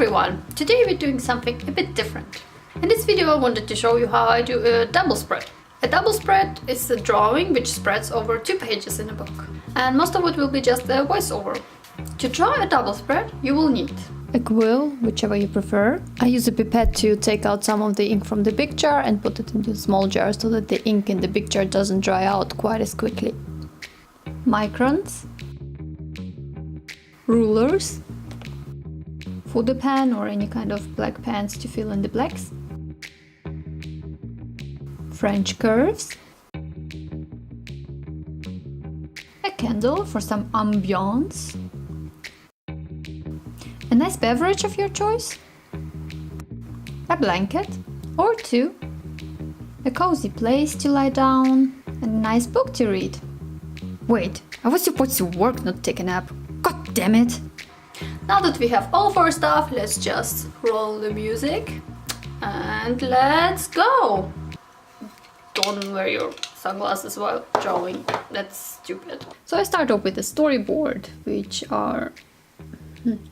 everyone! Today we're doing something a bit different. In this video I wanted to show you how I do a double spread. A double spread is a drawing which spreads over 2 pages in a book. And most of it will be just a voiceover. To draw a double spread you will need a quill, whichever you prefer. I use a pipette to take out some of the ink from the big jar and put it into a small jar so that the ink in the big jar doesn't dry out quite as quickly. Microns, rulers, photo pen or any kind of black pens to fill in the blacks, French curves, a candle for some ambiance, a nice beverage of your choice, a blanket or 2, a cozy place to lie down, and a nice book to read. Wait, I was supposed to work, not take a nap. God damn it! Now that we have all of our stuff, let's just roll the music and let's go! Don't wear your sunglasses while drawing, that's stupid. So I start off with a storyboard, which are...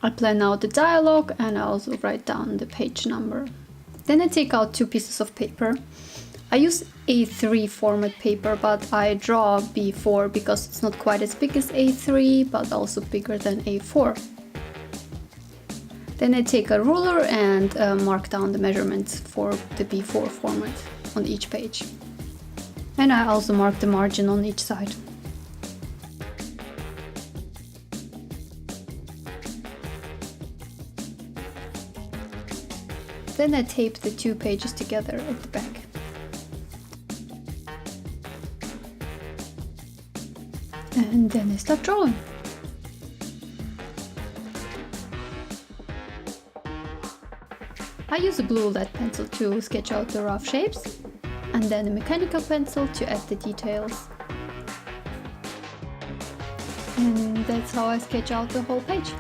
I plan out the dialogue and I also write down the page number. Then I take out 2 pieces of paper. I use A3 format paper, but I draw B4 because it's not quite as big as A3, but also bigger than A4. Then I take a ruler and mark down the measurements for the B4 format on each page. And I also mark the margin on each side. Then I tape the 2 pages together at the back. And then I start drawing. I use a blue lead pencil to sketch out the rough shapes, and then a mechanical pencil to add the details. And that's how I sketch out the whole page.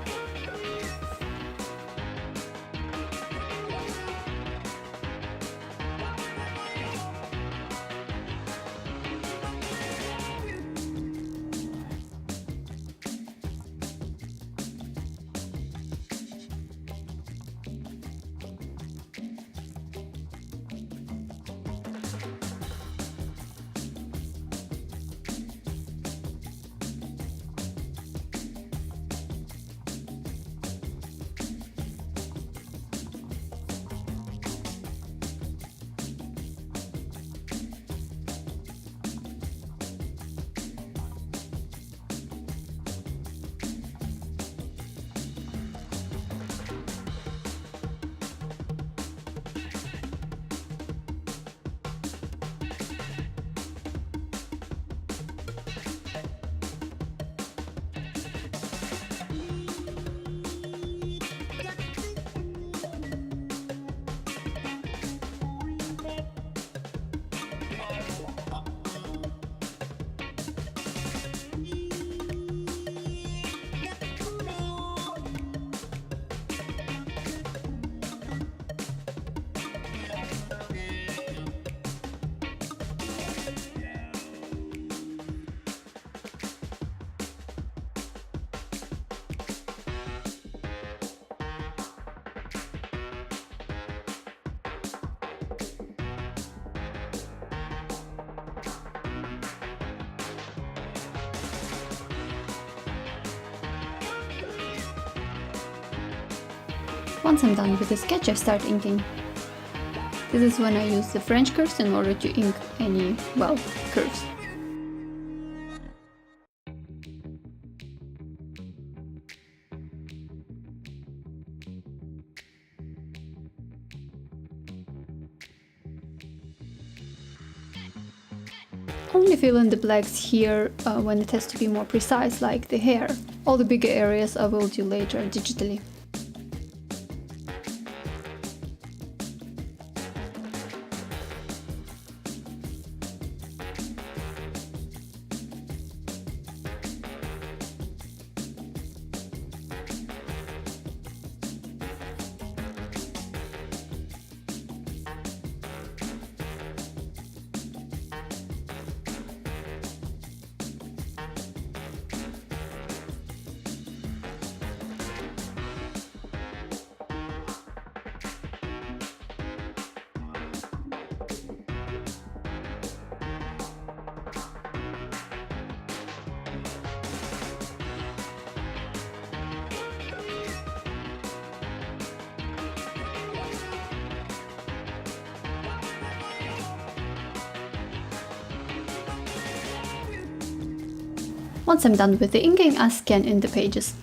Once I'm done with the sketch, I start inking. This is when I use the French curves in order to ink any, well, curves. Only fill in the blacks here when it has to be more precise, like the hair. All the bigger areas I will do later digitally. Once I'm done with the inking, I scan in the pages.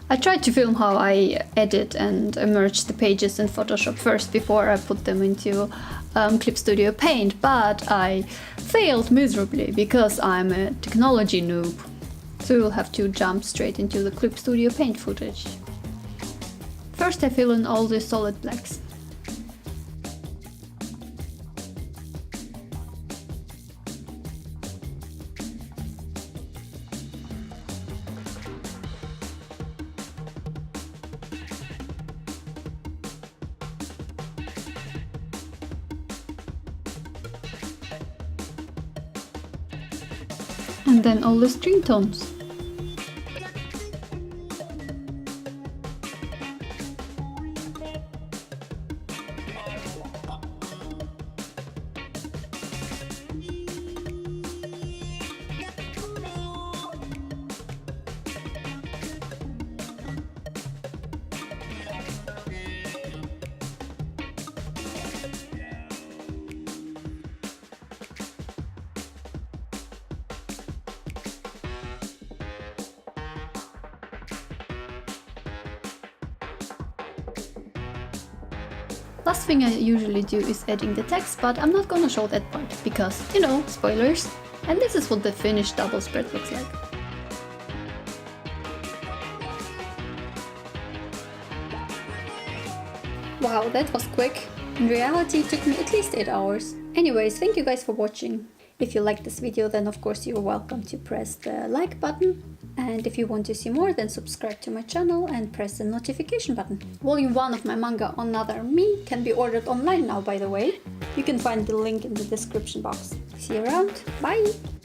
I tried to film how I edit and merge the pages in Photoshop first before I put them into Clip Studio Paint, but I failed miserably because I'm a technology noob. So you'll have to jump straight into the Clip Studio Paint footage. First I fill in all the solid blacks. And then all the string tones. Last thing I usually do is adding the text, but I'm not gonna show that part because, you know, spoilers. And this is what the finished double spread looks like. Wow, that was quick. In reality, it took me at least 8 hours. Anyways, thank you guys for watching. If you liked this video, then of course you're welcome to press the like button. And if you want to see more, then subscribe to my channel and press the notification button. Volume 1 of my manga Another Me can be ordered online now, by the way. You can find the link in the description box. See you around. Bye!